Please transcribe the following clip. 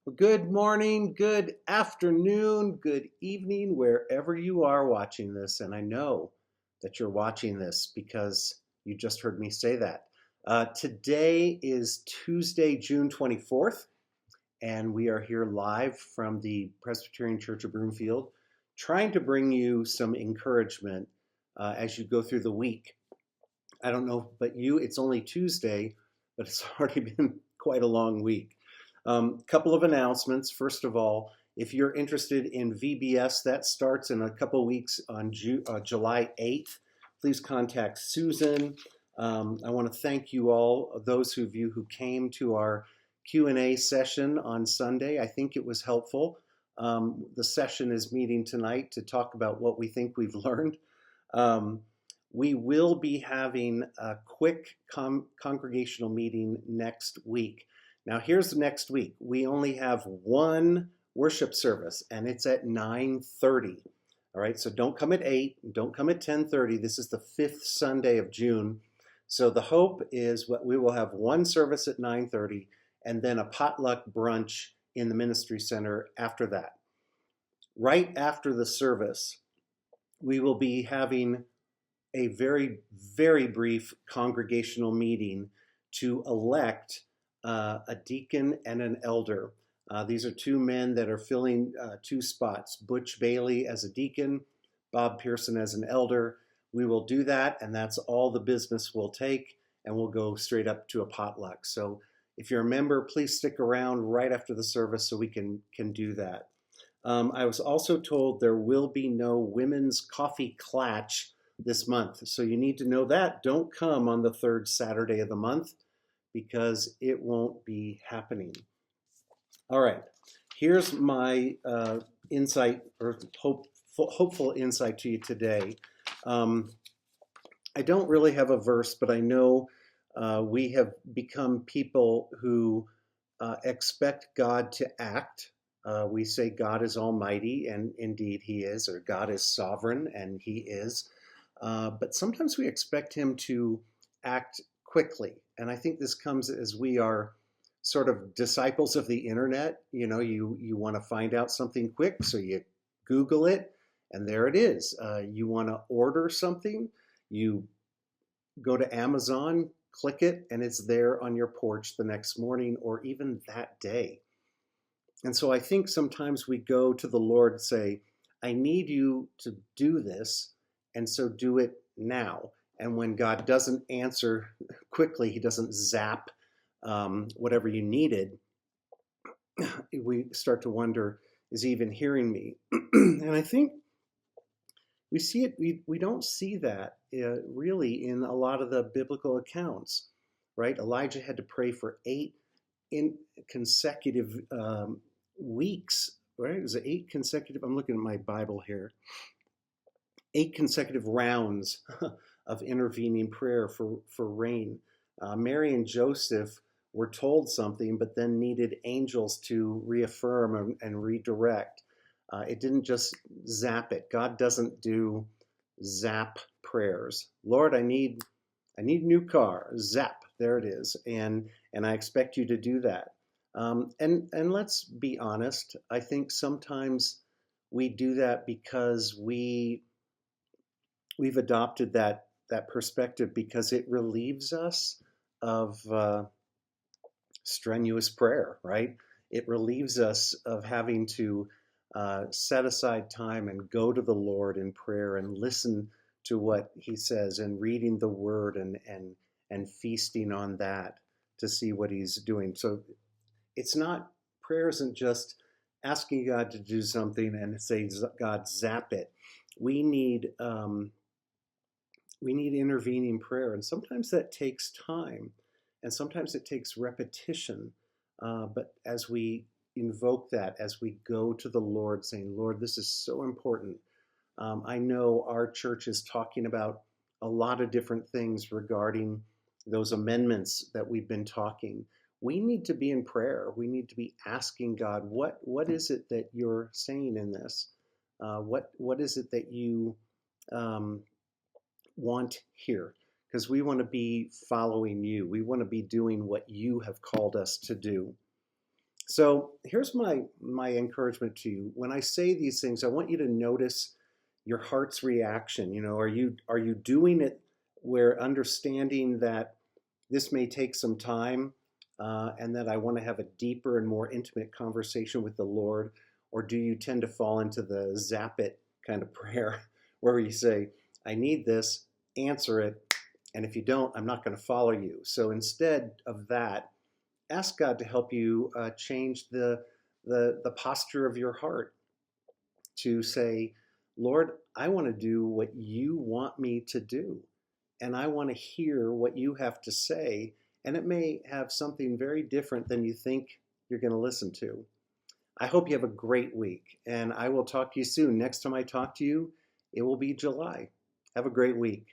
Well, good morning, good afternoon, good evening, wherever you are watching this. And I know that you're watching this because you just heard me say that. Today is Tuesday, June 24th, and we are here live from the Presbyterian Church of Broomfield, trying to bring you some encouragement as you go through the week. I don't know, but it's only Tuesday, but it's already been quite a long week. Couple of announcements. First of all, if you're interested in VBS, that starts in a couple weeks on July 8th. Please contact Susan. I want to thank you all, those of you who came to our Q&A session on Sunday. I think it was helpful. The session is meeting tonight to talk about what we think we've learned. Um, we will be having a quick congregational meeting next week. Now, here's the next week. We only have one worship service, and it's at 9:30. All right, so don't come at 8, don't come at 10:30. This is the fifth Sunday of June. So the hope is we will have one service at 9:30 and then a potluck brunch in the ministry center after that. Right after the service, we will be having a very, very brief congregational meeting to elect a deacon and an elder. These are two men that are filling two spots, Butch Bailey as a deacon, Bob Pearson as an elder. We will do that, and that's all the business we'll take, and we'll go straight up to a potluck. So if you're a member, please stick around right after the service so we can do that. I was also told there will be no women's coffee clatch this month. So you need to know that. Don't come on the third Saturday of the month because it won't be happening. All right, here's my insight or hopeful insight to you today. I don't really have a verse, but I know we have become people who expect God to act. We say God is almighty, and indeed he is, or God is sovereign, and he is. But sometimes we expect him to act quickly. And I think this comes as we are sort of disciples of the internet. You know, you want to find out something quick, so you Google it, and there it is. You want to order something, you go to Amazon, click it, and it's there on your porch the next morning or even that day. And so I think sometimes we go to the Lord and say, I need you to do this, and so do it now. And when God doesn't answer quickly, he doesn't zap whatever you needed, we start to wonder, is he even hearing me? And I think we see it, we don't see that really in a lot of the biblical accounts, right? Elijah had to pray for 8 consecutive weeks, right? It was 8 consecutive, I'm looking at my Bible here, 8 consecutive rounds of intervening prayer for rain. Mary and Joseph were told something, but then needed angels to reaffirm and redirect. It didn't just zap it. God doesn't do zap prayers. Lord, I need a new car. Zap, there it is, and I expect you to do that. And let's be honest. I think sometimes we do that because we've adopted that perspective because it relieves us of strenuous prayer, right? It relieves us of having to set aside time and go to the Lord in prayer and listen to what he says and reading the word and feasting on that to see what he's doing. So it's not, prayer isn't just asking God to do something and say, God, zap it. We need intervening prayer, and sometimes that takes time, and sometimes it takes repetition. But as we invoke that, as we go to the Lord saying, Lord, this is so important. I know our church is talking about a lot of different things regarding those amendments that we've been talking. We need to be in prayer. We need to be asking God, what is it that you're saying in this? What is it that you want here? Because we want to be following you. We want to be doing what you have called us to do. So here's my encouragement to you. When I say these things, I want you to notice your heart's reaction. Are you doing it where understanding that this may take some time, and that I want to have a deeper and more intimate conversation with the Lord? Or do you tend to fall into the zap it kind of prayer where you say, I need this, answer it, and if you don't, I'm not going to follow you. So instead of that, ask God to help you change the posture of your heart to say, Lord, I want to do what you want me to do, and I want to hear what you have to say. And it may have something very different than you think you're going to listen to. I hope you have a great week, and I will talk to you soon. Next time I talk to you, it will be July. Have a great week.